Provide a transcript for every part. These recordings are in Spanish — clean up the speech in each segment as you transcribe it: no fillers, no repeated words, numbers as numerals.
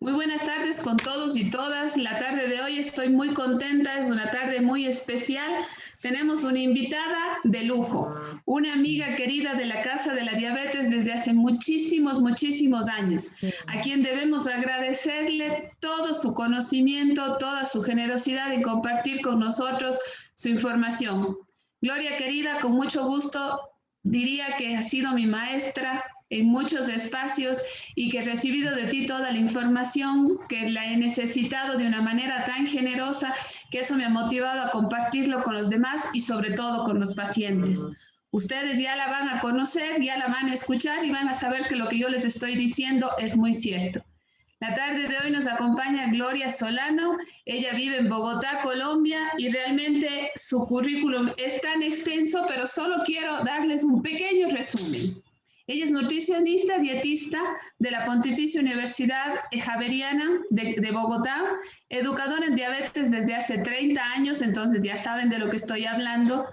Muy buenas tardes con todos y todas. La tarde de hoy estoy muy contenta, es una tarde muy especial. Tenemos una invitada de lujo, una amiga querida de la Casa de la Diabetes desde hace muchísimos años, a quien debemos agradecerle todo su conocimiento, toda su generosidad en compartir con nosotros su información. Gloria querida, con mucho gusto diría que has sido mi maestra en muchos espacios y que he recibido de ti toda la información que la he necesitado de una manera tan generosa que eso me ha motivado a compartirlo con los demás y sobre todo con los pacientes. Ustedes ya la van a conocer, ya la van a escuchar y van a saber que lo que yo les estoy diciendo es muy cierto. La tarde de hoy nos acompaña Gloria Solano. Ella vive en Bogotá, Colombia, y realmente su currículum es tan extenso, pero solo quiero darles un pequeño resumen. Ella es nutricionista, dietista de la Pontificia Universidad Javeriana de Bogotá, educadora en diabetes desde hace 30 años, entonces ya saben de lo que estoy hablando.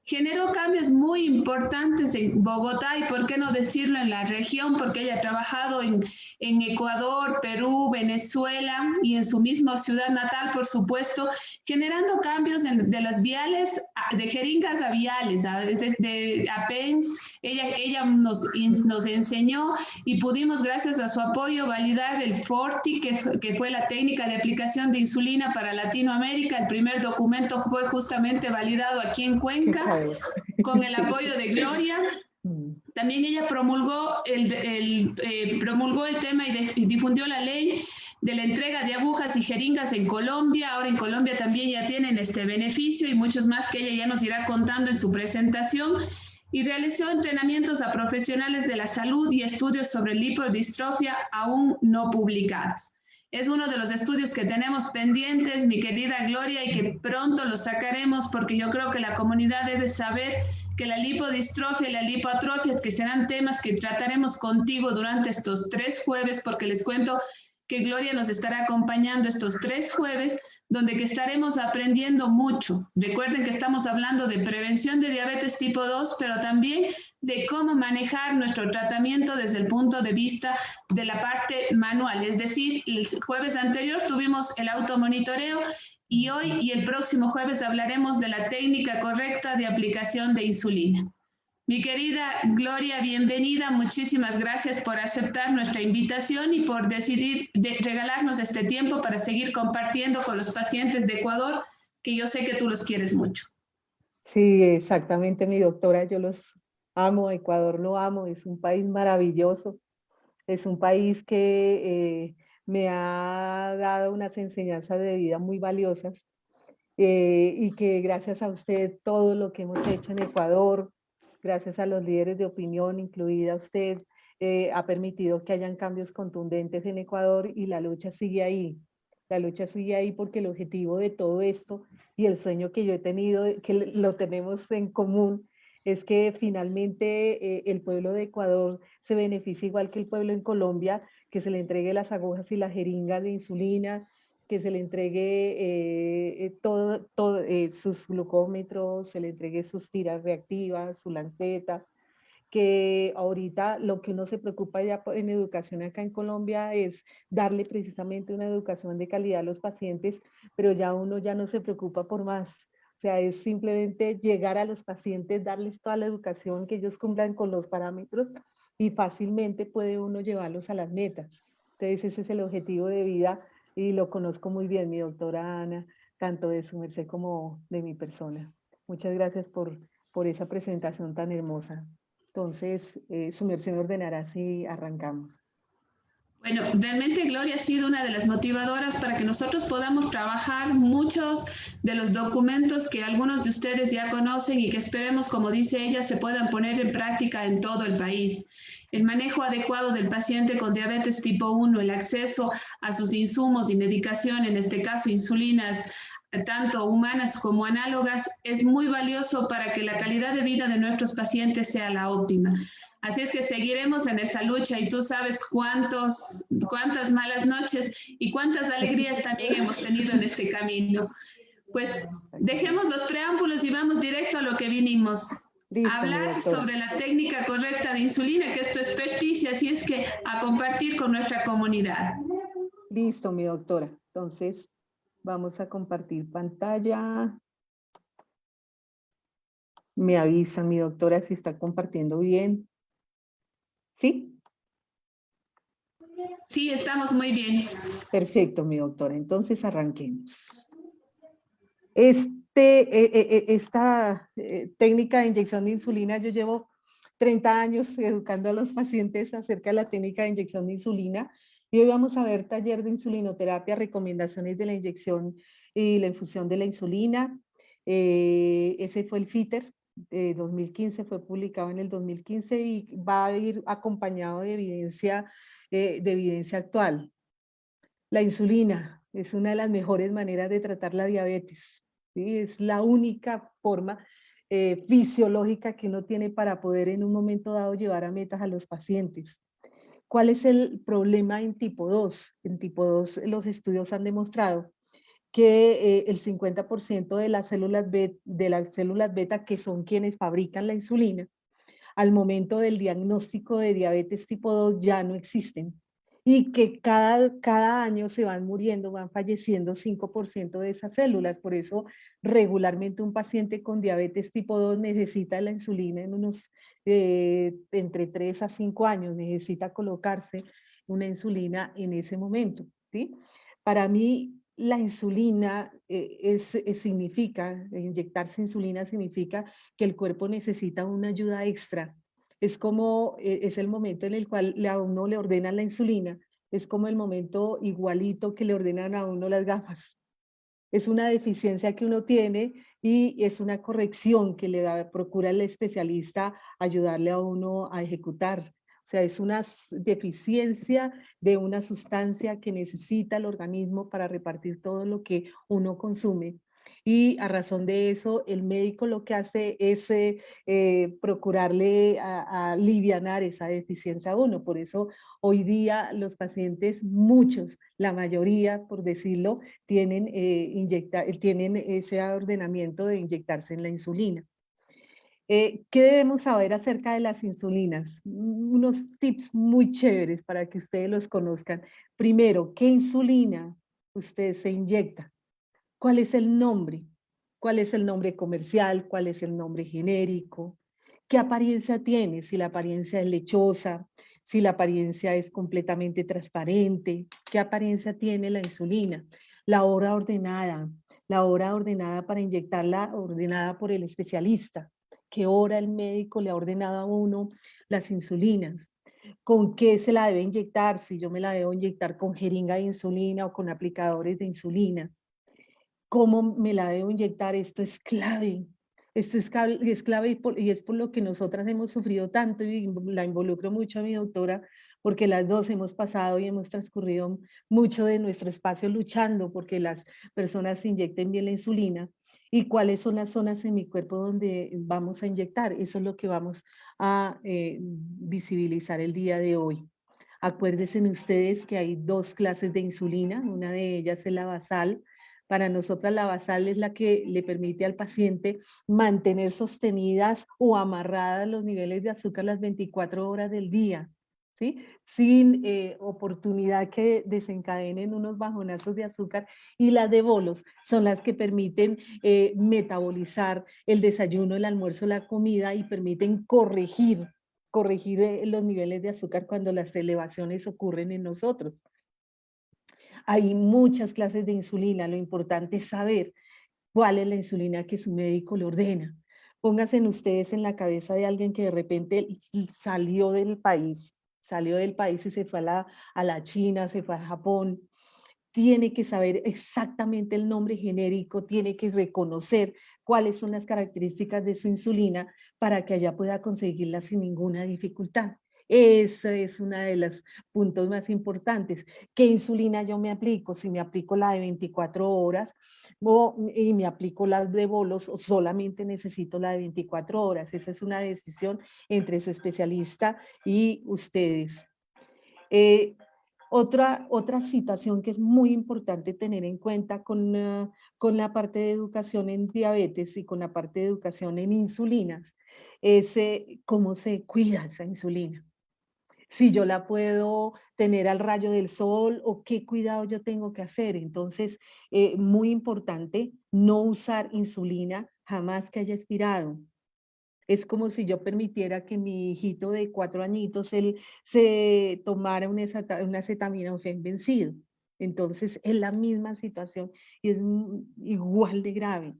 Generó cambios muy importantes en Bogotá y por qué no decirlo en la región, porque ella ha trabajado en Ecuador, Perú, Venezuela y en su misma ciudad natal, por supuesto, generando cambios de las viales, de jeringas a viales, a PENS. Ella nos enseñó y pudimos, gracias a su apoyo, validar el FORTI, que fue la técnica de aplicación de insulina para Latinoamérica. El primer documento fue justamente validado aquí en Cuenca, con el apoyo de Gloria. También ella promulgó el tema y difundió la ley de la entrega de agujas y jeringas en Colombia. Ahora en Colombia también ya tienen este beneficio y muchos más que ella ya nos irá contando en su presentación. Y realizó entrenamientos a profesionales de la salud y estudios sobre lipodistrofia aún no publicados. Es uno de los estudios que tenemos pendientes, mi querida Gloria, y que pronto los sacaremos porque yo creo que la comunidad debe saber que la lipodistrofia y la lipoatrofia que serán temas que trataremos contigo durante estos 3 jueves, porque les cuento que Gloria nos estará acompañando estos 3 jueves, donde que estaremos aprendiendo mucho. Recuerden que estamos hablando de prevención de diabetes tipo 2, pero también de cómo manejar nuestro tratamiento desde el punto de vista de la parte manual. Es decir, el jueves anterior tuvimos el automonitoreo y hoy y el próximo jueves hablaremos de la técnica correcta de aplicación de insulina. Mi querida Gloria, bienvenida. Muchísimas gracias por aceptar nuestra invitación y por decidir regalarnos este tiempo para seguir compartiendo con los pacientes de Ecuador, que yo sé que tú los quieres mucho. Sí, exactamente, mi doctora. Yo los amo, Ecuador lo amo, es un país maravilloso, es un país que me ha dado unas enseñanzas de vida muy valiosas y que gracias a usted todo lo que hemos hecho en Ecuador, gracias a los líderes de opinión, incluida usted, ha permitido que hayan cambios contundentes en Ecuador y la lucha sigue ahí. La lucha sigue ahí porque el objetivo de todo esto y el sueño que yo he tenido, que lo tenemos en común, es que finalmente el pueblo de Ecuador se beneficie igual que el pueblo en Colombia, que se le entregue las agujas y las jeringas de insulina, que se le entregue sus glucómetros, se le entregue sus tiras reactivas, su lanceta, que ahorita lo que uno se preocupa ya en educación acá en Colombia es darle precisamente una educación de calidad a los pacientes, pero ya uno ya no se preocupa por más. O sea, es simplemente llegar a los pacientes, darles toda la educación, que ellos cumplan con los parámetros y fácilmente puede uno llevarlos a las metas. Entonces ese es el objetivo de vida y lo conozco muy bien, mi doctora Ana, tanto de su merced como de mi persona. Muchas gracias por esa presentación tan hermosa. Entonces, su merced me ordenará si arrancamos. Bueno, realmente Gloria ha sido una de las motivadoras para que nosotros podamos trabajar muchos de los documentos que algunos de ustedes ya conocen y que esperemos, como dice ella, se puedan poner en práctica en todo el país. El manejo adecuado del paciente con diabetes tipo 1, el acceso a sus insumos y medicación, en este caso insulinas, tanto humanas como análogas, es muy valioso para que la calidad de vida de nuestros pacientes sea la óptima. Así es que seguiremos en esa lucha y tú sabes cuántas malas noches y cuántas alegrías también hemos tenido en este camino. Pues dejemos los preámbulos y vamos directo a lo que vinimos. Listo, Hablar sobre la técnica correcta de insulina, que es tu experticia, así es que a compartir con nuestra comunidad. Listo, mi doctora. Entonces, vamos a compartir pantalla. Me avisa mi doctora si está compartiendo bien. ¿Sí? Sí, estamos muy bien. Perfecto, mi doctora. Entonces, arranquemos. Esta técnica de inyección de insulina, yo llevo 30 años educando a los pacientes acerca de la técnica de inyección de insulina y hoy vamos a ver taller de insulinoterapia, recomendaciones de la inyección y la infusión de la insulina. Ese fue el FITER de 2015, fue publicado en el 2015 y va a ir acompañado de evidencia actual. La insulina es una de las mejores maneras de tratar la diabetes. ¿Sí? Es la única forma fisiológica que uno tiene para poder en un momento dado llevar a metas a los pacientes. ¿Cuál es el problema en tipo 2? En tipo 2 los estudios han demostrado que el 50% de las células beta, que son quienes fabrican la insulina, al momento del diagnóstico de diabetes tipo 2 ya no existen y que cada año se van muriendo, van falleciendo 5% de esas células. Por eso regularmente un paciente con diabetes tipo 2 necesita la insulina en unos entre 3 a 5 años, necesita colocarse una insulina en ese momento. ¿Sí? Para mí la insulina significa, inyectarse insulina significa que el cuerpo necesita una ayuda extra. Es como, es el momento en el cual a uno le ordenan la insulina, es como el momento igualito que le ordenan a uno las gafas. Es una deficiencia que uno tiene y es una corrección que procura el especialista ayudarle a uno a ejecutar. O sea, es una deficiencia de una sustancia que necesita el organismo para repartir todo lo que uno consume. Y a razón de eso, el médico lo que hace es procurarle a alivianar esa deficiencia a uno. Por eso hoy día los pacientes, muchos, la mayoría, por decirlo, tienen ese ordenamiento de inyectarse en la insulina. ¿Qué debemos saber acerca de las insulinas? Unos tips muy chéveres para que ustedes los conozcan. Primero, ¿qué insulina usted se inyecta? ¿Cuál es el nombre? ¿Cuál es el nombre comercial? ¿Cuál es el nombre genérico? ¿Qué apariencia tiene? Si la apariencia es lechosa, si la apariencia es completamente transparente, ¿qué apariencia tiene la insulina? La hora ordenada para inyectarla, ordenada por el especialista. ¿Qué hora el médico le ha ordenado a uno las insulinas? ¿Con qué se la debe inyectar? Si yo me la debo inyectar con jeringa de insulina o con aplicadores de insulina. ¿Cómo me la debo inyectar? Esto es clave. Esto es clave y es por lo que nosotras hemos sufrido tanto y la involucro mucho a mi doctora porque las dos hemos pasado y hemos transcurrido mucho de nuestro espacio luchando porque las personas se inyecten bien la insulina y cuáles son las zonas en mi cuerpo donde vamos a inyectar. Eso es lo que vamos a visibilizar el día de hoy. Acuérdense ustedes que hay dos clases de insulina, una de ellas es la basal. Para nosotras la basal es la que le permite al paciente mantener sostenidas o amarradas los niveles de azúcar las 24 horas del día, ¿sí? Sin oportunidad que desencadenen unos bajonazos de azúcar. Y las de bolos son las que permiten metabolizar el desayuno, el almuerzo, la comida y permiten corregir los niveles de azúcar cuando las elevaciones ocurren en nosotros. Hay muchas clases de insulina, lo importante es saber cuál es la insulina que su médico le ordena. Pónganse ustedes en la cabeza de alguien que de repente salió del país y se fue a la China, se fue a Japón. Tiene que saber exactamente el nombre genérico, tiene que reconocer cuáles son las características de su insulina para que allá pueda conseguirla sin ninguna dificultad. Ese es uno de los puntos más importantes. ¿Qué insulina yo me aplico? Si me aplico la de 24 horas y me aplico las de bolos, o solamente necesito la de 24 horas. Esa es una decisión entre su especialista y ustedes. Otra situación que es muy importante tener en cuenta con la parte de educación en diabetes y con la parte de educación en insulinas es cómo se cuida esa insulina. si yo la puedo tener al rayo del sol o qué cuidado yo tengo que hacer. Entonces, muy importante no usar insulina jamás que haya expirado. Es como si yo permitiera que mi hijito de 4 añitos, él se tomara una acetaminofén vencido. Entonces, es la misma situación y es igual de grave.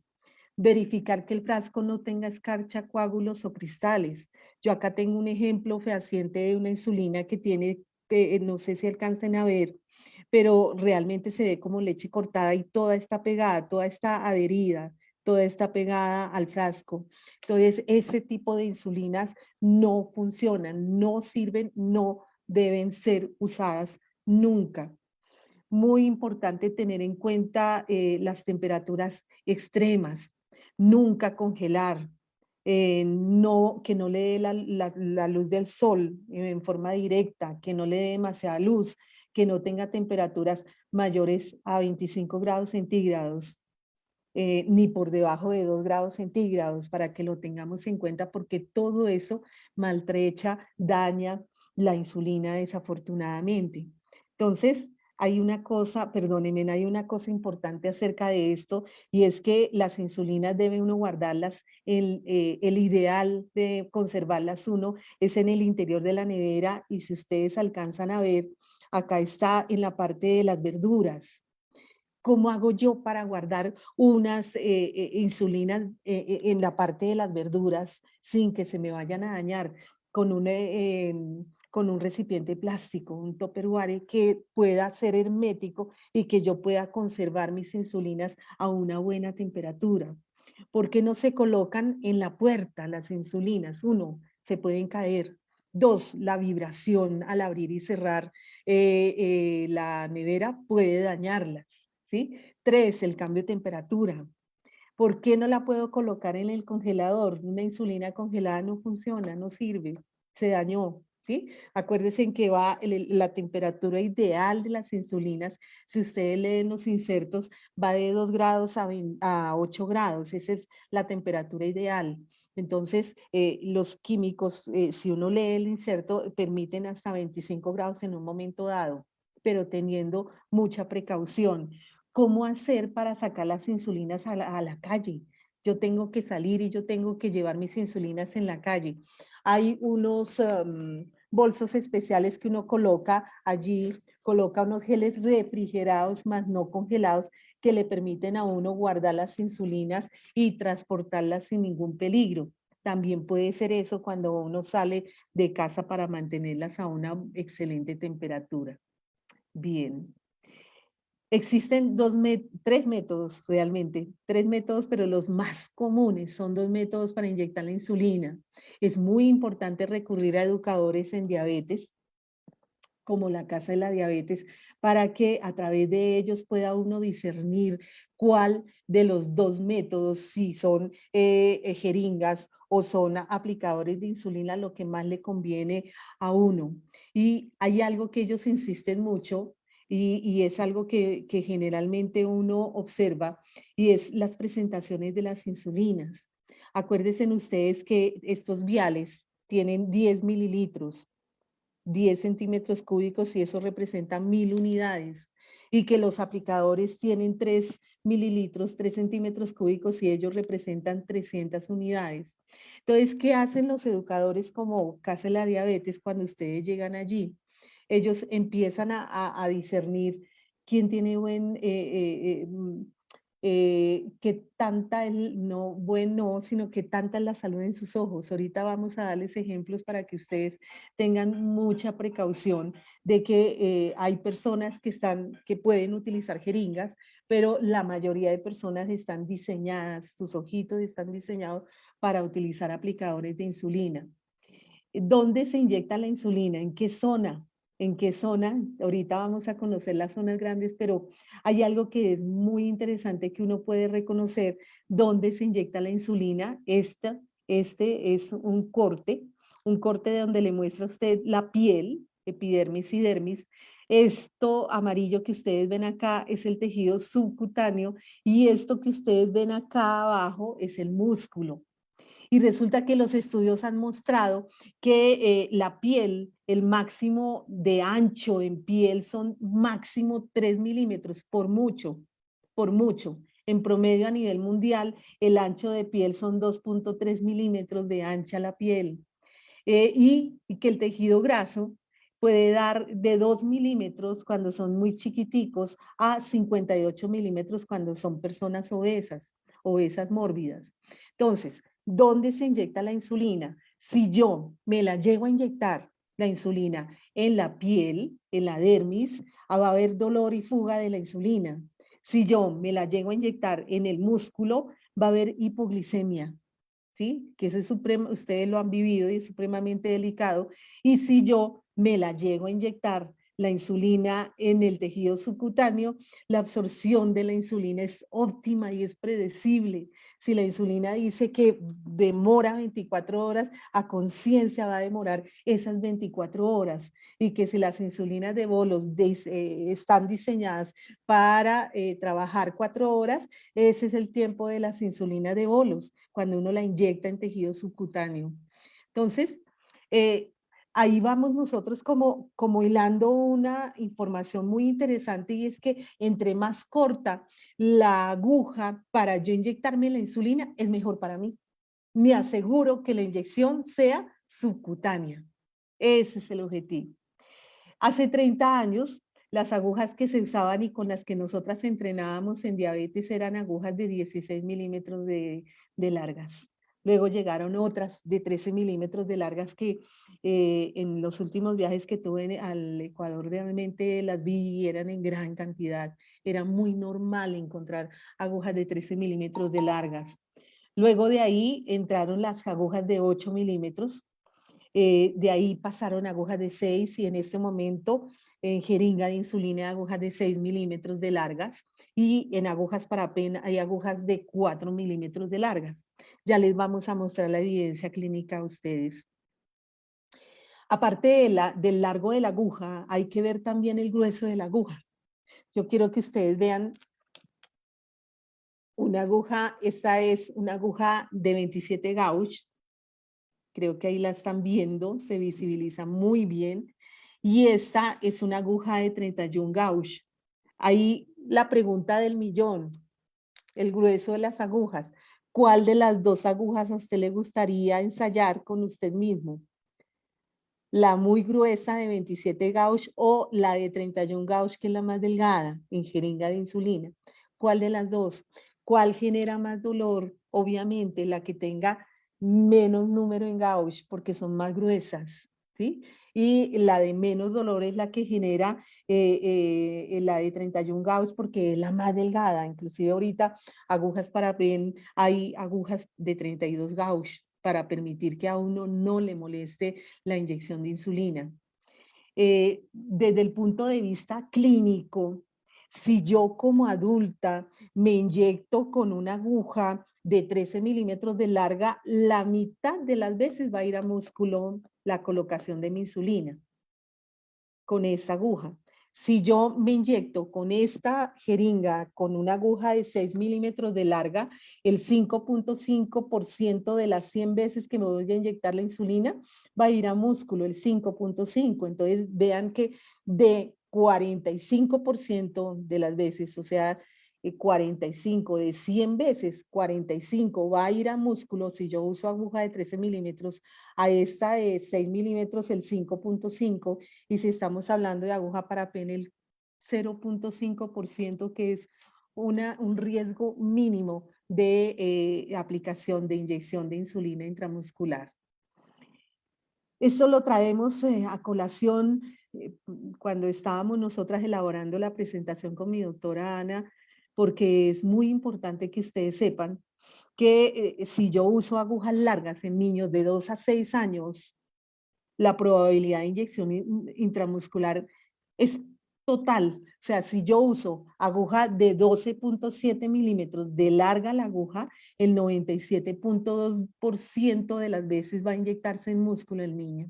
Verificar que el frasco no tenga escarcha, coágulos o cristales. Yo acá tengo un ejemplo fehaciente de una insulina que tiene, no sé si alcancen a ver, pero realmente se ve como leche cortada y toda está pegada, toda está adherida, toda está pegada al frasco. Entonces, ese tipo de insulinas no funcionan, no sirven, no deben ser usadas nunca. Muy importante tener en cuenta las temperaturas extremas, nunca congelar, no, que no le dé la luz del sol en forma directa, que no le dé demasiada luz, que no tenga temperaturas mayores a 25 grados centígrados, ni por debajo de 2 grados centígrados, para que lo tengamos en cuenta, porque todo eso maltrecha, daña la insulina desafortunadamente. Entonces, hay una cosa, perdónenme, hay una cosa importante acerca de esto, y es que las insulinas debe uno guardarlas, el ideal de conservarlas uno es en el interior de la nevera, y si ustedes alcanzan a ver, acá está en la parte de las verduras. ¿Cómo hago yo para guardar unas insulinas en la parte de las verduras sin que se me vayan a dañar? Con un recipiente plástico, un Tupperware que pueda ser hermético y que yo pueda conservar mis insulinas a una buena temperatura. ¿Por qué no se colocan en la puerta las insulinas? Uno, se pueden caer. Dos, la vibración al abrir y cerrar la nevera puede dañarlas. ¿Sí? Tres, el cambio de temperatura. ¿Por qué no la puedo colocar en el congelador? Una insulina congelada no funciona, no sirve, se dañó. ¿Sí? Acuérdense en que va la temperatura ideal de las insulinas, si ustedes leen los insertos, va de 2 grados a 8 grados, esa es la temperatura ideal. Entonces, los químicos, si uno lee el inserto, permiten hasta 25 grados en un momento dado, pero teniendo mucha precaución. ¿Cómo hacer para sacar las insulinas a la calle? Yo tengo que salir y yo tengo que llevar mis insulinas en la calle. Hay unos bolsos especiales que uno coloca allí, coloca unos geles refrigerados, más no congelados, que le permiten a uno guardar las insulinas y transportarlas sin ningún peligro. También puede ser eso cuando uno sale de casa para mantenerlas a una excelente temperatura. Bien. Existen tres métodos realmente, tres métodos, pero los más comunes son dos métodos para inyectar la insulina. Es muy importante recurrir a educadores en diabetes, como la Casa de la Diabetes, para que a través de ellos pueda uno discernir cuál de los dos métodos, si son jeringas o son aplicadores de insulina, lo que más le conviene a uno. Y hay algo que ellos insisten mucho y es algo que generalmente uno observa y es las presentaciones de las insulinas. Acuérdense ustedes que estos viales tienen 10 mililitros, 10 centímetros cúbicos y eso representa 1000 unidades y que los aplicadores tienen 3 mililitros, 3 centímetros cúbicos y ellos representan 300 unidades. Entonces, ¿qué hacen los educadores como Casa de la Diabetes cuando ustedes llegan allí? Ellos empiezan a discernir quién tiene que tanta, no bueno, sino que tanta es la salud en sus ojos. Ahorita vamos a darles ejemplos para que ustedes tengan mucha precaución de que hay personas que pueden utilizar jeringas, pero la mayoría de personas están diseñadas, sus ojitos están diseñados para utilizar aplicadores de insulina. ¿Dónde se inyecta la insulina? ¿En qué zona? ¿En qué zona? Ahorita vamos a conocer las zonas grandes, pero hay algo que es muy interesante que uno puede reconocer dónde se inyecta la insulina. Este es un corte de donde le muestra a usted la piel, epidermis y dermis. Esto amarillo que ustedes ven acá es el tejido subcutáneo y esto que ustedes ven acá abajo es el músculo. Y resulta que los estudios han mostrado que la piel, el máximo de ancho en piel son máximo 3 milímetros, por mucho, por mucho. En promedio a nivel mundial, el ancho de piel son 2.3 milímetros de ancha la piel. Y que el tejido graso puede dar de 2 milímetros cuando son muy chiquiticos a 58 milímetros cuando son personas obesas, obesas mórbidas. Entonces, ¿dónde se inyecta la insulina? Si yo me la llego a inyectar, la insulina, en la piel, en la dermis, va a haber dolor y fuga de la insulina. Si yo me la llego a inyectar en el músculo, va a haber hipoglicemia. ¿Sí? Que eso es supremo, ustedes lo han vivido y es supremamente delicado. Y si yo me la llego a inyectar la insulina en el tejido subcutáneo, la absorción de la insulina es óptima y es predecible. Si la insulina dice que demora 24 horas, a conciencia va a demorar esas 24 horas. Y que si las insulinas de bolos están diseñadas para trabajar 4 horas, ese es el tiempo de las insulinas de bolos, cuando uno la inyecta en tejido subcutáneo. Entonces, ahí vamos nosotros como hilando una información muy interesante, y es que entre más corta la aguja para yo inyectarme la insulina, es mejor para mí. Me aseguro que la inyección sea subcutánea. Ese es el objetivo. Hace 30 años, las agujas que se usaban y con las que nosotras entrenábamos en diabetes eran agujas de 16 milímetros de largas. Luego llegaron otras de 13 milímetros de largas que en los últimos viajes que tuve al Ecuador realmente las vi y eran en gran cantidad. Era muy normal encontrar agujas de 13 milímetros de largas. Luego de ahí entraron las agujas de 8 milímetros. De ahí pasaron agujas de 6 y en este momento en jeringa de insulina hay agujas de 6 milímetros de largas y en agujas para pena hay agujas de 4 milímetros de largas. Ya les vamos a mostrar la evidencia clínica a ustedes. Aparte del largo de la aguja, hay que ver también el grueso de la aguja. Yo quiero que ustedes vean una aguja, esta es una aguja de 27 gauge. Creo que ahí la están viendo, se visibiliza muy bien. Y esta es una aguja de 31 gauge. Ahí la pregunta del millón, el grueso de las agujas. ¿Cuál de las dos agujas a usted le gustaría ensayar con usted mismo? ¿La muy gruesa de 27 gauge o la de 31 gauge, que es la más delgada, en jeringa de insulina? ¿Cuál de las dos? ¿Cuál genera más dolor? Obviamente la que tenga menos número en gauge, porque son más gruesas, ¿sí? Y la de menos dolor es la que genera la de 31 gauge, porque es la más delgada. Inclusive ahorita agujas para PEN, hay agujas de 32 gauge para permitir que a uno no le moleste la inyección de insulina. Desde el punto de vista clínico, si yo como adulta me inyecto con una aguja de 13 milímetros de larga, la mitad de las veces va a ir a músculo la colocación de mi insulina con esa aguja. Si yo me inyecto con esta jeringa, con una aguja de 6 milímetros de larga, el 5.5% de las 100 veces que me voy a inyectar la insulina va a ir a músculo, el 5.5%. Entonces vean que de 45% de las veces, o sea, 45 de 100 veces, 45 va a ir a músculo si yo uso aguja de 13 milímetros, a esta de 6 milímetros el 5.5, y si estamos hablando de aguja para pene el 0.5%, que es un riesgo mínimo de aplicación de inyección de insulina intramuscular. Esto lo traemos a colación cuando estábamos nosotras elaborando la presentación con mi doctora Ana, porque es muy importante que ustedes sepan que si yo uso agujas largas en niños de 2 a 6 años, la probabilidad de inyección intramuscular es total. O sea, si yo uso aguja de 12.7 milímetros de larga la aguja, el 97.2% de las veces va a inyectarse en músculo el niño.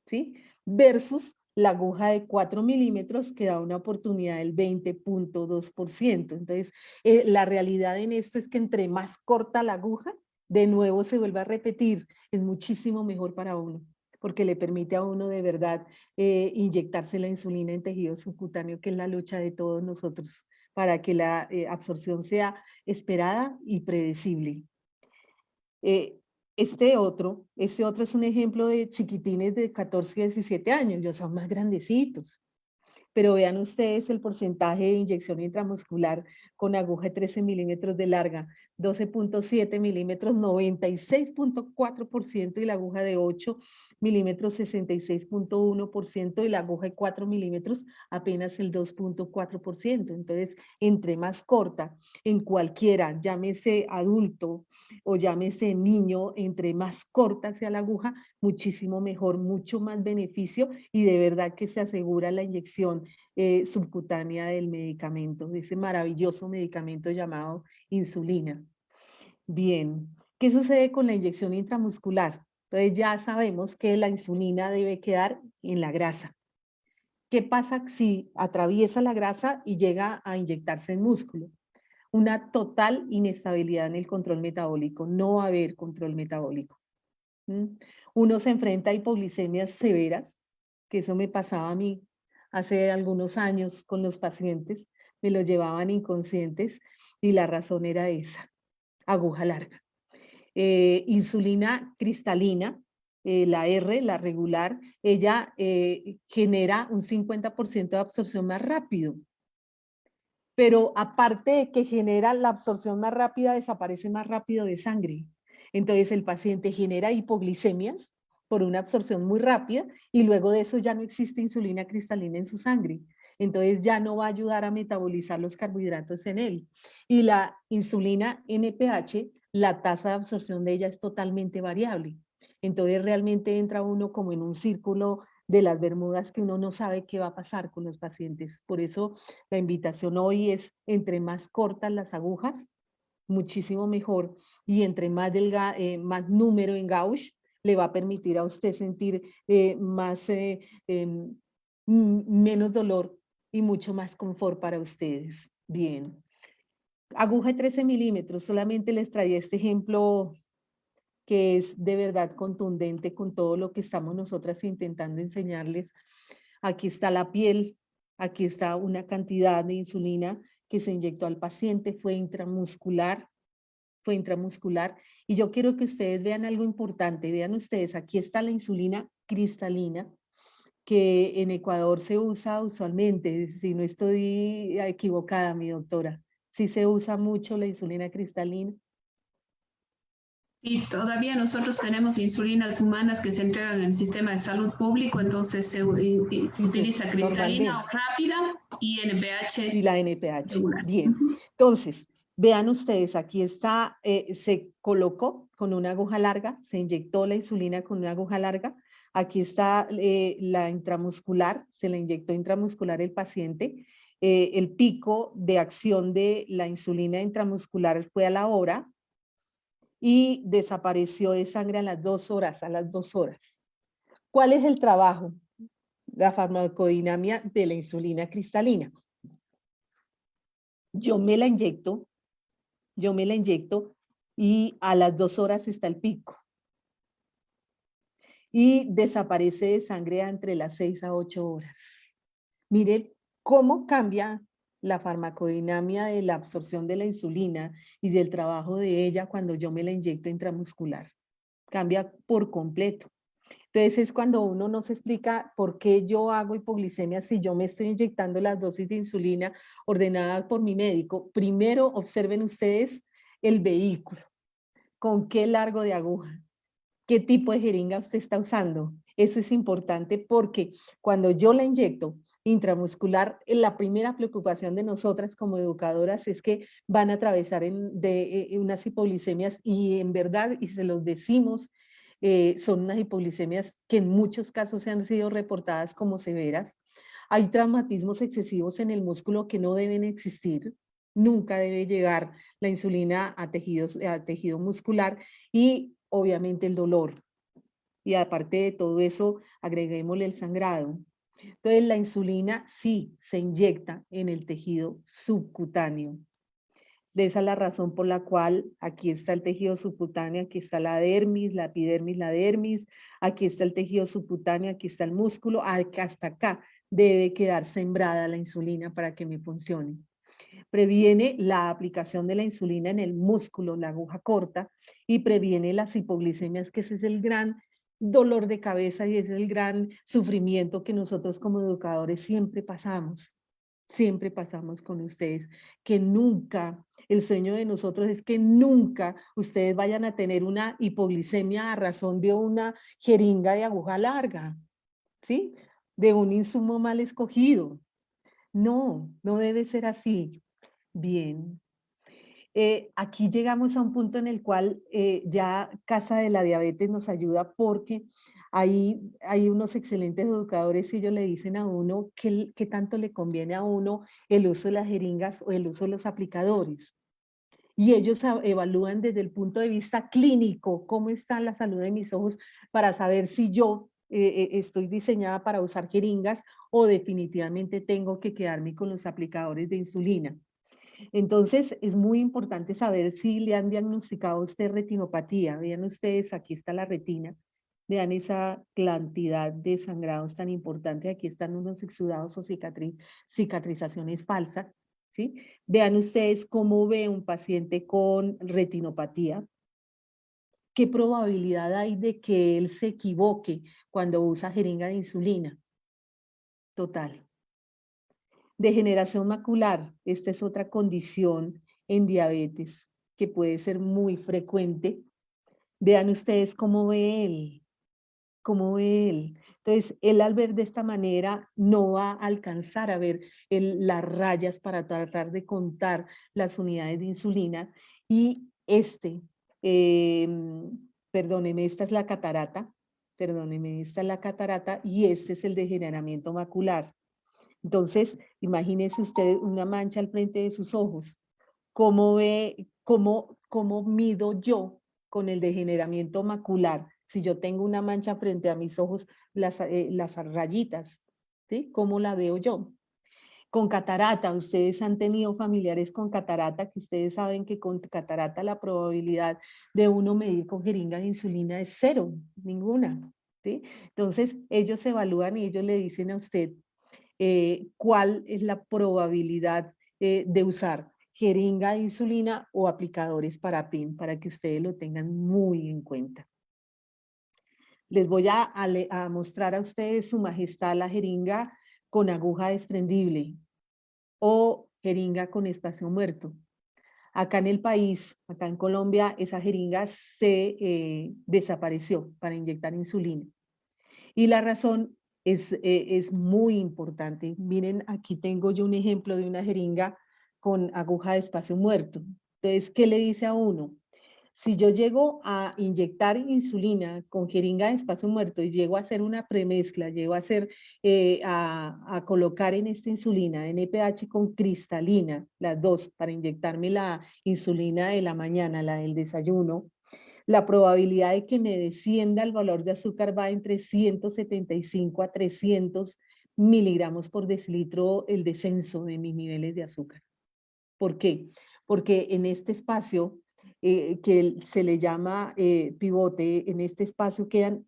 ¿Sí? Versus la aguja de 4 milímetros que da una oportunidad del 20.2%. Entonces, la realidad en esto es que entre más corta la aguja, de nuevo se vuelva a repetir, es muchísimo mejor para uno, porque le permite a uno de verdad inyectarse la insulina en tejido subcutáneo, que es la lucha de todos nosotros, para que la absorción sea esperada y predecible. Eh, este otro es un ejemplo de chiquitines de 14 y 17 años, ya son más grandecitos. Pero vean ustedes el porcentaje de inyección intramuscular con aguja de 13 milímetros de larga, 12.7 milímetros, 96.4%, y la aguja de 8 milímetros, 66.1%, y la aguja de 4 milímetros, apenas el 2.4%. Entonces, entre más corta, en cualquiera, llámese adulto o llámese niño, entre más corta sea la aguja, muchísimo mejor, mucho más beneficio, y de verdad que se asegura la inyección subcutánea del medicamento, de ese maravilloso medicamento llamado insulina. Bien, ¿qué sucede con la inyección intramuscular? Entonces ya sabemos que la insulina debe quedar en la grasa. ¿Qué pasa si atraviesa la grasa y llega a inyectarse en músculo? Una total inestabilidad en el control metabólico, no va a haber control metabólico. Uno se enfrenta a hipoglicemias severas, que eso me pasaba a mí hace algunos años con los pacientes, me los llevaban inconscientes y la razón era esa, aguja larga. Insulina cristalina, la R, la regular, ella genera un 50% de absorción más rápido. Pero aparte de que genera la absorción más rápida, desaparece más rápido de sangre. Entonces el paciente genera hipoglicemias por una absorción muy rápida y luego de eso ya no existe insulina cristalina en su sangre. Entonces ya no va a ayudar a metabolizar los carbohidratos en él. Y la insulina NPH, la tasa de absorción de ella es totalmente variable. Entonces realmente entra uno como en un círculo de las Bermudas que uno no sabe qué va a pasar con los pacientes. Por eso la invitación hoy es, entre más cortas las agujas, muchísimo mejor, y entre más, más número en gauge, le va a permitir a usted sentir menos dolor y mucho más confort para ustedes. Bien. Aguja de 13 milímetros, solamente les traía este ejemplo que es de verdad contundente con todo lo que estamos nosotras intentando enseñarles. Aquí está la piel, aquí está una cantidad de insulina que se inyectó al paciente, fue intramuscular, y yo quiero que ustedes vean algo importante, vean ustedes, aquí está la insulina cristalina, que en Ecuador se usa usualmente, si no estoy equivocada, mi doctora, sí se usa mucho la insulina cristalina. Y todavía nosotros tenemos insulinas humanas que se entregan en el sistema de salud público, entonces se Sí, utiliza cristalina o normalmente. rápida y NPH Y la NPH. regular. Bien. Entonces, vean ustedes, aquí está, se colocó con una aguja larga, se inyectó la insulina con una aguja larga. Aquí está la intramuscular, se le inyectó intramuscular el paciente. El pico de acción de la insulina intramuscular fue a la hora y desapareció de sangre a las 2 horas, ¿Cuál es el trabajo? La farmacodinamia de la insulina cristalina. Yo me la inyecto, y a las 2 horas está el pico. Y desaparece de sangre entre las 6 a 8 horas. Miren cómo cambia la farmacodinamia de la absorción de la insulina y del trabajo de ella cuando yo me la inyecto intramuscular. Cambia por completo. Entonces es cuando uno no se explica por qué yo hago hipoglicemia si yo me estoy inyectando las dosis de insulina ordenada por mi médico. Primero observen ustedes el vehículo, con qué largo de aguja, qué tipo de jeringa usted está usando. Eso es importante porque cuando yo la inyecto intramuscular, la primera preocupación de nosotras como educadoras es que van a atravesar unas hipoglicemias, y en verdad, y se los decimos, son unas hipoglicemias que en muchos casos se han sido reportadas como severas. Hay traumatismos excesivos en el músculo que no deben existir. Nunca debe llegar la insulina a tejido muscular, y obviamente el dolor. Y aparte de todo eso, agreguémosle el sangrado. Entonces la insulina sí se inyecta en el tejido subcutáneo. Esa es la razón por la cual aquí está el tejido subcutáneo, aquí está la dermis, la epidermis, la dermis, aquí está el tejido subcutáneo, aquí está el músculo, hasta acá debe quedar sembrada la insulina para que me funcione. Previene la aplicación de la insulina en el músculo, la aguja corta, y previene las hipoglicemias, que ese es el gran dolor de cabeza y ese es el gran sufrimiento que nosotros como educadores siempre pasamos con ustedes, que nunca, el sueño de nosotros es que nunca ustedes vayan a tener una hipoglicemia a razón de una jeringa de aguja larga, ¿sí? De un insumo mal escogido. No, no debe ser así. Bien. Aquí llegamos a un punto en el cual ya Casa de la Diabetes nos ayuda porque hay unos excelentes educadores y ellos le dicen a uno qué tanto le conviene a uno el uso de las jeringas o el uso de los aplicadores. Y ellos evalúan desde el punto de vista clínico cómo está la salud de mis ojos para saber si yo estoy diseñada para usar jeringas o definitivamente tengo que quedarme con los aplicadores de insulina. Entonces, es muy importante saber si le han diagnosticado a usted retinopatía. Vean ustedes, aquí está la retina. Vean esa cantidad de sangrados tan importante. Aquí están unos exudados o cicatrizaciones falsas. ¿Sí? Vean ustedes cómo ve un paciente con retinopatía. ¿Qué probabilidad hay de que él se equivoque cuando usa jeringa de insulina? Total. Degeneración macular, esta es otra condición en diabetes que puede ser muy frecuente. Vean ustedes cómo ve él, cómo ve él. Entonces, él al ver de esta manera no va a alcanzar a ver las rayas para tratar de contar las unidades de insulina. Y eh, perdóneme, esta es la catarata, perdóneme, esta es la catarata y este es el degeneramiento macular. Entonces, imagínese usted una mancha al frente de sus ojos. ¿Cómo ve, cómo mido yo con el degeneramiento macular? Si yo tengo una mancha frente a mis ojos, las rayitas, ¿sí? ¿Cómo la veo yo? Con catarata, ustedes han tenido familiares con catarata, que ustedes saben que con catarata la probabilidad de uno medir con jeringa de insulina es cero, ninguna, ¿sí? Entonces, ellos evalúan y ellos le dicen a usted, cuál es la probabilidad de usar jeringa de insulina o aplicadores para PIN, para que ustedes lo tengan muy en cuenta. Les voy a mostrar a ustedes, Su Majestad, la jeringa con aguja desprendible o jeringa con espacio muerto. Acá en el país, acá en Colombia, esa jeringa se desapareció para inyectar insulina. Y la razón es muy importante. Miren, aquí tengo yo un ejemplo de una jeringa con aguja de espacio muerto. Entonces, ¿qué le dice a uno? Si yo llego a inyectar insulina con jeringa de espacio muerto y llego a hacer una premezcla, llego a hacer, a colocar en esta insulina NPH con cristalina, las dos, para inyectarme la insulina de la mañana, la del desayuno, la probabilidad de que me descienda el valor de azúcar va entre 175 a 300 miligramos por decilitro el descenso de mis niveles de azúcar. ¿Por qué? Porque en este espacio que se le llama pivote, en este espacio quedan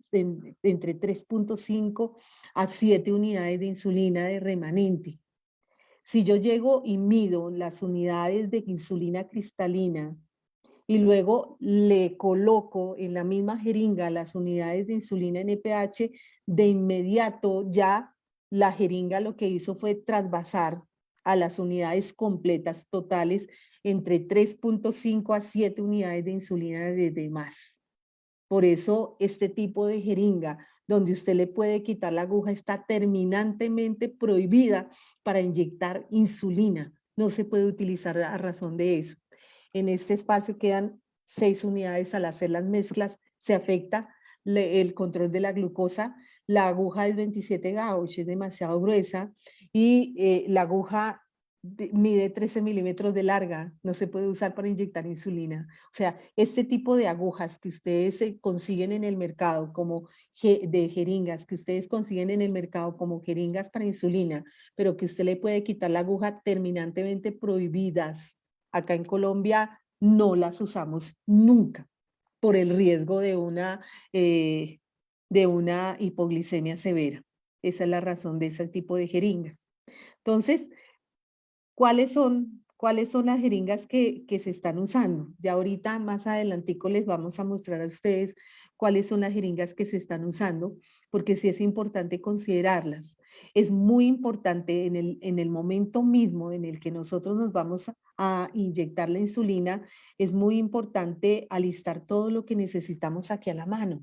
entre 3.5 a 7 unidades de insulina de remanente. Si yo llego y mido las unidades de insulina cristalina y luego le coloco en la misma jeringa las unidades de insulina NPH, de inmediato ya la jeringa lo que hizo fue trasvasar a las unidades completas totales entre 3.5 a 7 unidades de insulina de más. Por eso este tipo de jeringa, donde usted le puede quitar la aguja, está terminantemente prohibida para inyectar insulina. No se puede utilizar a razón de eso. En este espacio quedan 6 unidades al hacer las mezclas. Se afecta el control de la glucosa. La aguja es 27 gauge, es demasiado gruesa y la aguja mide 13 milímetros de larga, no se puede usar para inyectar insulina. O sea, este tipo de agujas que ustedes consiguen en el mercado como de jeringas, que ustedes consiguen en el mercado como jeringas para insulina, pero que usted le puede quitar la aguja terminantemente prohibidas Acá en Colombia no las usamos nunca por el riesgo de una hipoglicemia severa. Esa es la razón de ese tipo de jeringas. Entonces, ¿cuáles son las jeringas que se están usando? Ya ahorita, más adelantico, les vamos a mostrar a ustedes cuáles son las jeringas que se están usando, porque sí es importante considerarlas. Es muy importante en el momento mismo en el que nosotros nos vamos a inyectar la insulina, es muy importante alistar todo lo que necesitamos aquí a la mano.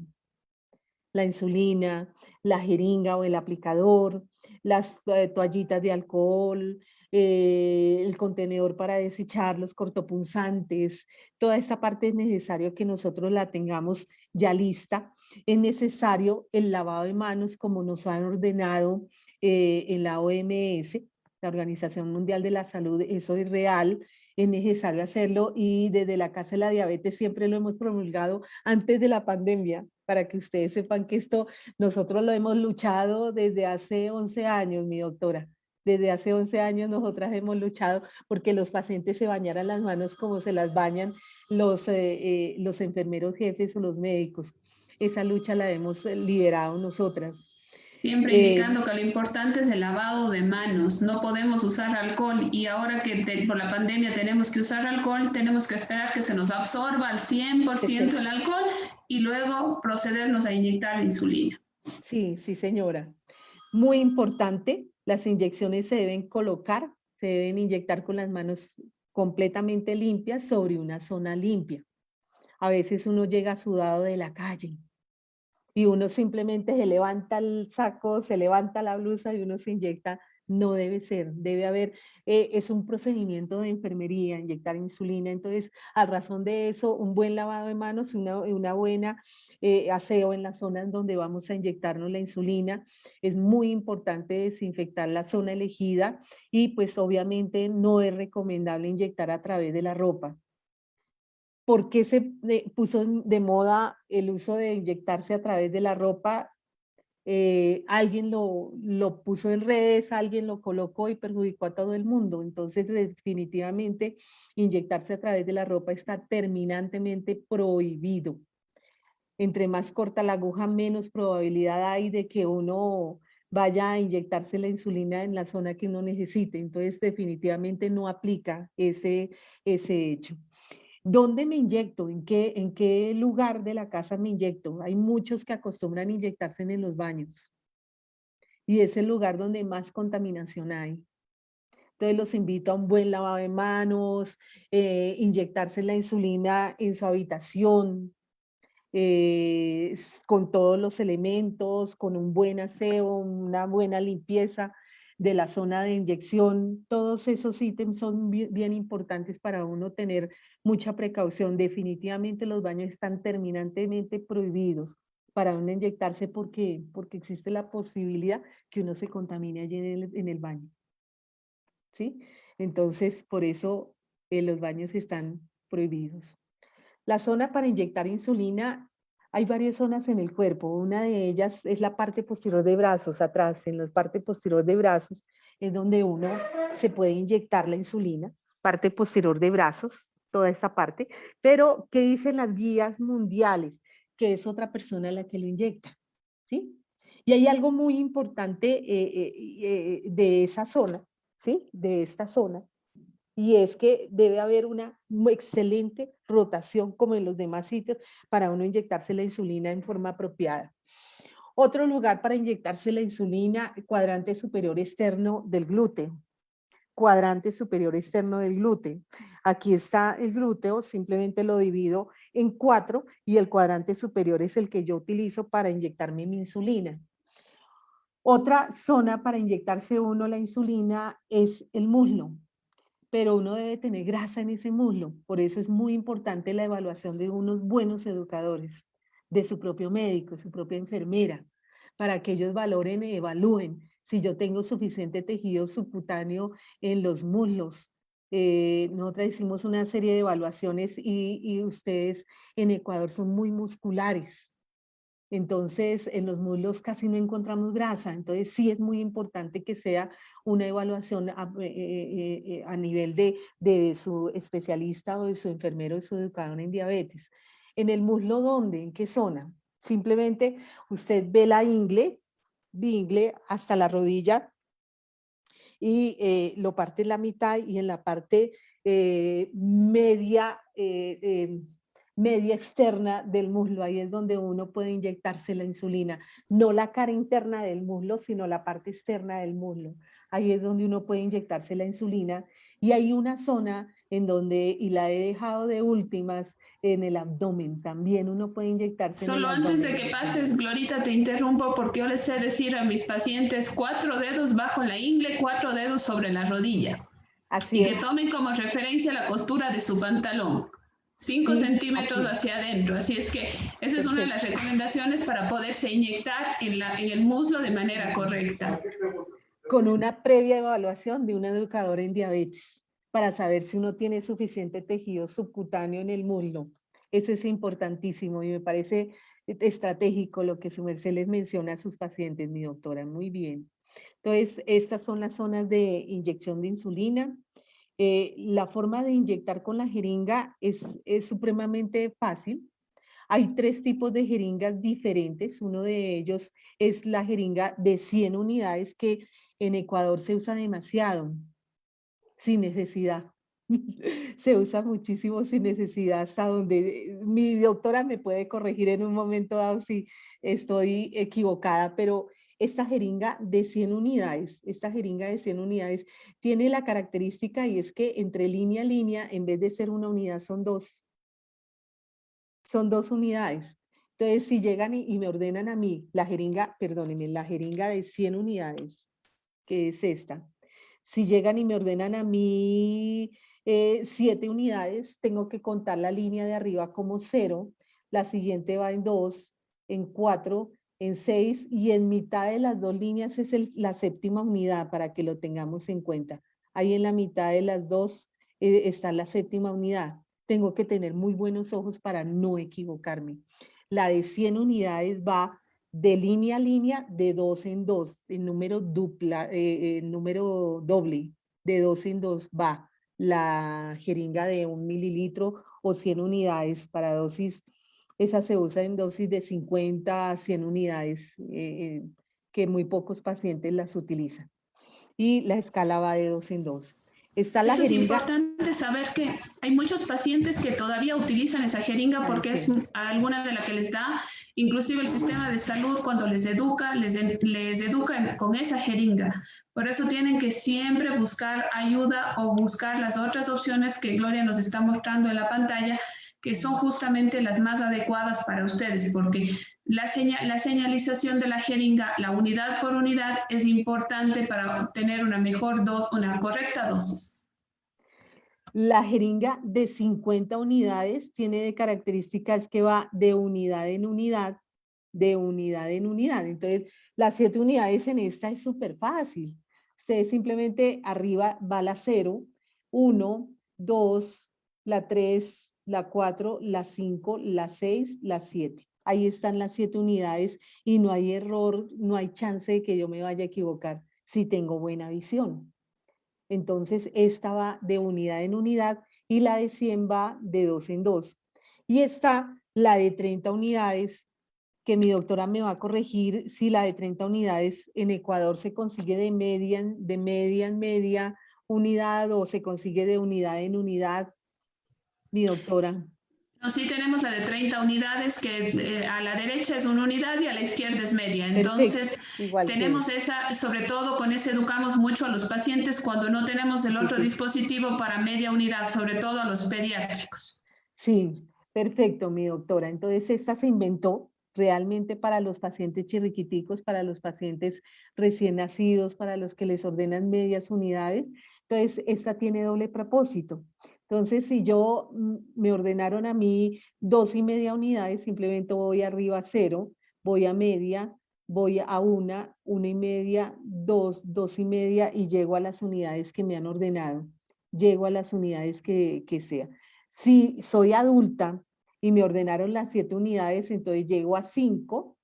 La insulina, la jeringa o el aplicador, las toallitas de alcohol, el contenedor para desechar, los cortopunzantes, toda esa parte es necesario que nosotros la tengamos ya lista. Es necesario el lavado de manos como nos han ordenado en la OMS, la Organización Mundial de la Salud, eso es real, es necesario hacerlo y desde la Casa de la Diabetes siempre lo hemos promulgado antes de la pandemia, para que ustedes sepan que esto nosotros lo hemos luchado desde hace 11 años, mi doctora. Desde hace 11 años nosotras hemos luchado porque los pacientes se bañaran las manos como se las bañan los enfermeros jefes o los médicos. Esa lucha la hemos liderado nosotras. Siempre indicando que lo importante es el lavado de manos. No podemos usar alcohol y ahora que por la pandemia tenemos que usar alcohol, tenemos que esperar que se nos absorba al 100% el alcohol y luego procedernos a inyectar insulina. Sí, sí, señora. Muy importante, las inyecciones se deben colocar, se deben inyectar con las manos completamente limpias sobre una zona limpia. A veces uno llega sudado de la calle y uno simplemente se levanta el saco, se levanta la blusa y uno se inyecta. No debe ser, debe haber, es un procedimiento de enfermería, inyectar insulina. Entonces, a razón de eso, un buen lavado de manos, una buena aseo en la zona en donde vamos a inyectarnos la insulina. Es muy importante desinfectar la zona elegida y pues obviamente no es recomendable inyectar a través de la ropa. ¿Por qué se puso de moda el uso de inyectarse a través de la ropa? Alguien lo puso en redes, alguien lo colocó y perjudicó a todo el mundo. Entonces, definitivamente, inyectarse a través de la ropa está terminantemente prohibido. Entre más corta la aguja, menos probabilidad hay de que uno vaya a inyectarse la insulina en la zona que uno necesite. Entonces, definitivamente no aplica ese hecho. ¿Dónde me inyecto? En qué lugar de la casa me inyecto? Hay muchos que acostumbran a inyectarse en los baños y es el lugar donde más contaminación hay. Entonces los invito a un buen lavado de manos, inyectarse la insulina en su habitación, con todos los elementos, con un buen aseo, una buena limpieza de la zona de inyección. Todos esos ítems son bien importantes para uno tener mucha precaución. Definitivamente los baños están terminantemente prohibidos para uno inyectarse porque existe la posibilidad que uno se contamine allí en el baño. ¿Sí? Entonces, por eso los baños están prohibidos. La zona para inyectar insulina, hay varias zonas en el cuerpo. Una de ellas es la parte posterior de brazos, atrás, en la parte posterior de brazos, es donde uno se puede inyectar la insulina, parte posterior de brazos, toda esa parte. Pero, ¿qué dicen las guías mundiales? Que es otra persona la que lo inyecta, ¿sí? Y hay algo muy importante de esa zona, ¿sí? De esta zona, y es que debe haber una excelente rotación como en los demás sitios para uno inyectarse la insulina en forma apropiada. Otro lugar para inyectarse la insulina, cuadrante superior externo del glúteo. Cuadrante superior externo del glúteo. Aquí está el glúteo, simplemente lo divido en 4 y el cuadrante superior es el que yo utilizo para inyectarme mi insulina. Otra zona para inyectarse uno la insulina es el muslo, pero uno debe tener grasa en ese muslo. Por eso es muy importante la evaluación de unos buenos educadores, de su propio médico, su propia enfermera, para que ellos valoren y evalúen si yo tengo suficiente tejido subcutáneo en los muslos. Nosotros hicimos una serie de evaluaciones y ustedes en Ecuador son muy musculares. Entonces, en los muslos casi no encontramos grasa. Entonces, sí es muy importante que sea una evaluación a nivel de su especialista o de su enfermero o de su educador en diabetes. ¿En el muslo dónde? ¿En qué zona? Simplemente usted ve la ingle hasta la rodilla y lo parte en la mitad y en la parte media externa del muslo, ahí es donde uno puede inyectarse la insulina, no la cara interna del muslo, sino la parte externa del muslo. Ahí es donde uno puede inyectarse la insulina y hay una zona en donde, y la he dejado de últimas, en el abdomen, también uno puede inyectarse en el Solo antes abdomen de la que insulina. pases, Glorita, te interrumpo porque yo les sé decir a mis pacientes 4 dedos bajo la ingle, 4 dedos sobre la rodilla Así y que es, tomen como referencia la costura de su pantalón. cinco sí, centímetros así es, hacia adentro. Así es que esa es una de las perfecto. recomendaciones para poderse inyectar en el muslo de manera correcta. Con una previa evaluación de un educador en diabetes para saber si uno tiene suficiente tejido subcutáneo en el muslo. Eso es importantísimo y me parece estratégico lo que su merced les menciona a sus pacientes, mi doctora. Muy bien. Entonces, estas son las zonas de inyección de insulina. La forma de inyectar con la jeringa es supremamente fácil. Hay 3 tipos de jeringas diferentes. Uno de ellos es la jeringa de 100 unidades que en Ecuador se usa demasiado, sin necesidad. Se usa muchísimo sin necesidad, hasta donde mi doctora me puede corregir en un momento dado si estoy equivocada, pero esta jeringa de 100 unidades tiene la característica y es que entre línea a línea, en vez de ser una unidad, son 2 unidades. Entonces, si llegan y me ordenan a mí la jeringa, perdónenme, la jeringa de 100 unidades, que es esta, si llegan y me ordenan a mí 7 unidades, tengo que contar la línea de arriba como 0, la siguiente va en 2, en 4, en 6 y en mitad de las 2 líneas es la 7ª unidad para que lo tengamos en cuenta. Ahí en la mitad de las 2 está la 7ª unidad. Tengo que tener muy buenos ojos para no equivocarme. La de 100 unidades va de línea a línea, de 2 en 2, el número doble, de 2 en 2 va la jeringa de 1 mililitro o 100 unidades para dosis. Esa se usa en dosis de 50 a 100 unidades, que muy pocos pacientes las utilizan. Y la escala va de 2 en 2. Está la Esto es jeringa, importante saber que hay muchos pacientes que todavía utilizan esa jeringa ay, porque es sí, alguna de las que les da, inclusive el sistema de salud cuando les educa, les educa con esa jeringa. Por eso tienen que siempre buscar ayuda o buscar las otras opciones que Gloria nos está mostrando en la pantalla, que son justamente las más adecuadas para ustedes, porque la señalización de la jeringa, la unidad por unidad, es importante para obtener una correcta dosis. la jeringa de 50 unidades tiene de características que va de unidad en unidad, de unidad en unidad. Entonces, las 7 unidades en esta es súper fácil. Ustedes simplemente arriba va la 0, 1, 2, la 3, la 4, la 5, la 6, la 7. Ahí están las 7 unidades y no hay error, no hay chance de que yo me vaya a equivocar si tengo buena visión. Entonces, esta va de unidad en unidad y la de 100 va de 2 en 2. Y está la de 30 unidades, que mi doctora me va a corregir si la de 30 unidades en Ecuador se consigue de media en media unidad o se consigue de unidad en unidad, mi doctora. No, sí tenemos la de 30 unidades, que a la derecha es una unidad y a la izquierda es media. Perfecto, Entonces, igual que tenemos esta. esa, sobre todo con esa educamos mucho a los pacientes cuando no tenemos el otro Chiquitico. dispositivo para media unidad, sobre todo a los pediátricos. Sí, perfecto, mi doctora. Entonces, esta se inventó realmente para los pacientes chirriquiticos, para los pacientes recién nacidos, para los que les ordenan medias unidades. Entonces, esta tiene doble propósito. Entonces, si me ordenaron a mí 2,5 unidades, simplemente voy arriba a 0, voy a media, voy a 1,1,5, 2, 2,5 y llego a las unidades que me han ordenado. Llego a las unidades que sea. Si soy adulta y me ordenaron las 7 unidades, entonces llego a 5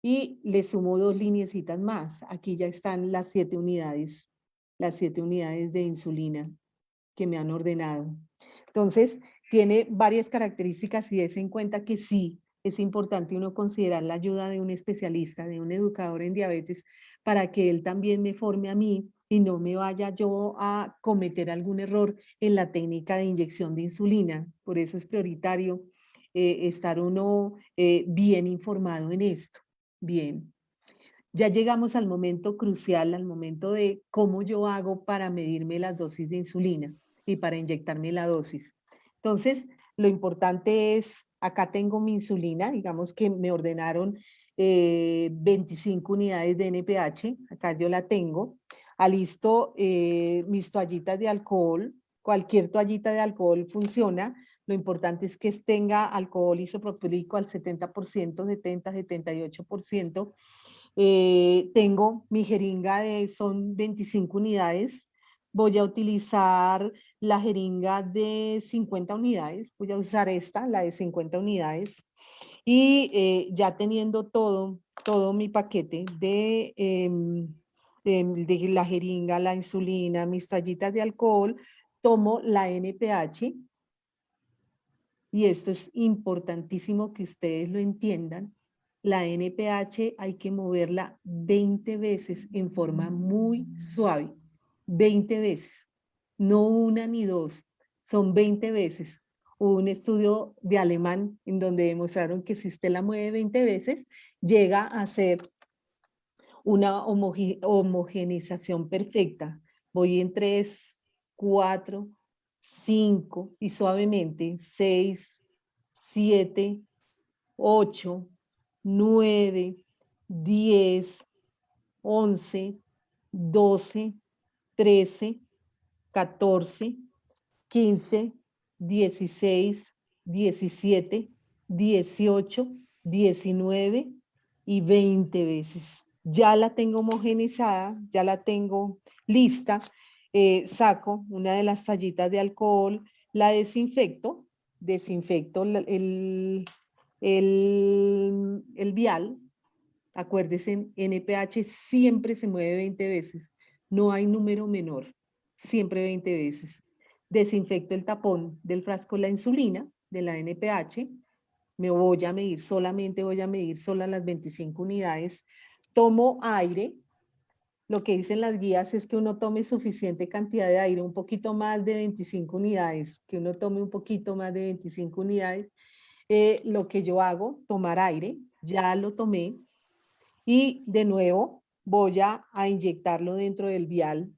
y le sumo 2 lineecitas más. Aquí ya están las 7 unidades de insulina que me han ordenado. Entonces, tiene varias características y des en cuenta que sí, es importante uno considerar la ayuda de un especialista, de un educador en diabetes, para que él también me forme a mí y no me vaya yo a cometer algún error en la técnica de inyección de insulina. Por eso es prioritario estar uno bien informado en esto. Bien. Ya llegamos al momento crucial, al momento de cómo yo hago para medirme las dosis de insulina y para inyectarme la dosis. Entonces, lo importante es, acá tengo mi insulina, digamos que me ordenaron 25 unidades de NPH, acá yo la tengo. Alisto mis toallitas de alcohol, cualquier toallita de alcohol funciona. Lo importante es que tenga alcohol isopropílico al 70%, 70, 78%. Tengo mi jeringa son 25 unidades. Voy a utilizar la jeringa de 50 unidades. Voy a usar esta, la de 50 unidades. Y ya teniendo todo mi paquete de la jeringa, la insulina, mis toallitas de alcohol, tomo la NPH. Y esto es importantísimo que ustedes lo entiendan. La NPH hay que moverla 20 veces en forma muy suave. 20 veces. No una ni dos. Son 20 veces. Hubo un estudio de alemán en donde demostraron que si usted la mueve 20 veces, llega a ser una homogeneización perfecta. Voy en 3, 4, 5 y suavemente 6, 7, 8, 9, 10, 11, 12, 13, 14, 15, 16, 17, 18, 19 y 20 veces. Ya la tengo homogenizada, ya la tengo lista. Saco una de las tallitas de alcohol, la desinfecto el vial. Acuérdense, NPH siempre se mueve 20 veces, no hay número menor, siempre 20 veces. Desinfecto el tapón del frasco de la insulina, de la NPH, me voy a medir solamente, voy a medir solas las 25 unidades, tomo aire, lo que dicen las guías es que uno tome suficiente cantidad de aire, un poquito más de 25 unidades, que uno tome un poquito más de 25 unidades. Lo que yo hago, tomar aire, ya lo tomé, y de nuevo voy a inyectarlo dentro del vial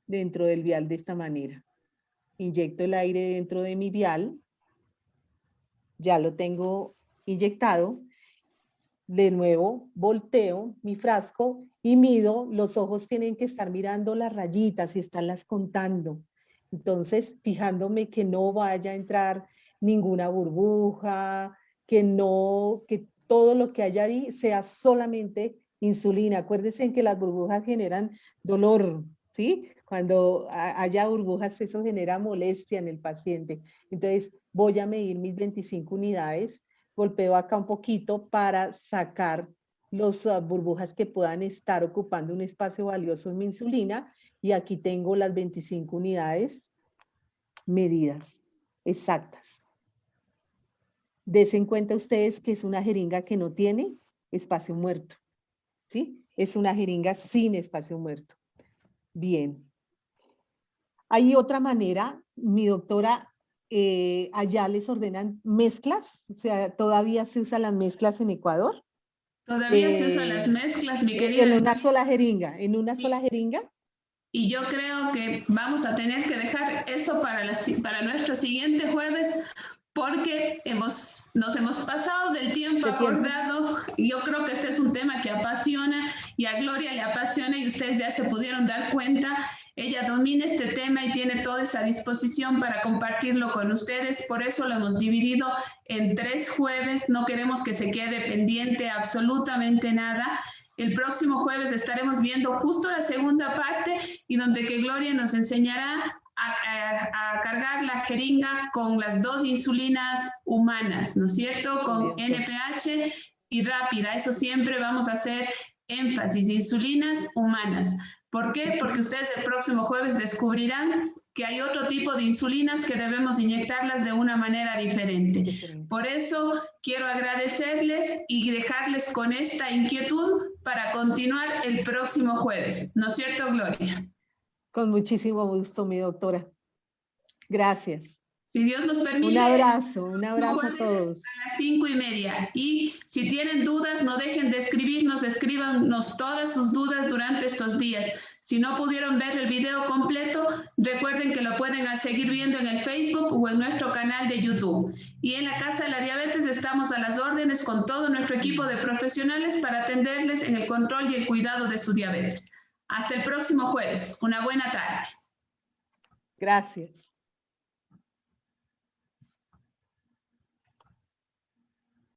de esta manera. Inyecto el aire dentro de mi vial, ya lo tengo inyectado. De nuevo volteo mi frasco y mido, los ojos tienen que estar mirando las rayitas y estarlas contando. Entonces, fijándome que no vaya a entrar ninguna burbuja, que todo lo que haya ahí sea solamente insulina. Acuérdense que las burbujas generan dolor, ¿sí? Cuando haya burbujas, eso genera molestia en el paciente. Entonces, voy a medir mis 25 unidades, golpeo acá un poquito para sacar las burbujas que puedan estar ocupando un espacio valioso en mi insulina, y aquí tengo las 25 unidades medidas, exactas. Desen cuenta ustedes que es una jeringa que no tiene espacio muerto, ¿sí? Es una jeringa sin espacio muerto. Bien. Hay otra manera, mi doctora, allá les ordenan mezclas, o sea, todavía se usan las mezclas en Ecuador. Todavía se usan las mezclas, mi En querida. una sola jeringa, en una sola Sí, jeringa. y yo creo que vamos a tener que dejar eso para nuestro siguiente jueves, porque nos hemos pasado del tiempo De tiempo. acordado. Yo creo que este es un tema que apasiona y a Gloria le apasiona, y ustedes ya se pudieron dar cuenta. Ella domina este tema y tiene toda esa disposición para compartirlo con ustedes. Por eso lo hemos dividido en 3 jueves. No queremos que se quede pendiente absolutamente nada. El próximo jueves estaremos viendo justo la segunda parte, y donde que Gloria nos enseñará a cargar la jeringa con las 2 insulinas humanas, ¿no es cierto? Con NPH y rápida. Eso siempre vamos a hacer énfasis, insulinas humanas. ¿Por qué? Porque ustedes el próximo jueves descubrirán que hay otro tipo de insulinas que debemos inyectarlas de una manera diferente. Por eso quiero agradecerles y dejarles con esta inquietud para continuar el próximo jueves. ¿No es cierto, Gloria? Con muchísimo gusto, mi doctora. Gracias. Si Dios nos permite. Un abrazo a todos. A las 5:30. Y si tienen dudas, no dejen de escribirnos, escríbanos todas sus dudas durante estos días. Si no pudieron ver el video completo, recuerden que lo pueden seguir viendo en el Facebook o en nuestro canal de YouTube. Y en la Casa de la Diabetes estamos a las órdenes con todo nuestro equipo de profesionales para atenderles en el control y el cuidado de su diabetes. Hasta el próximo jueves. Una buena tarde. Gracias.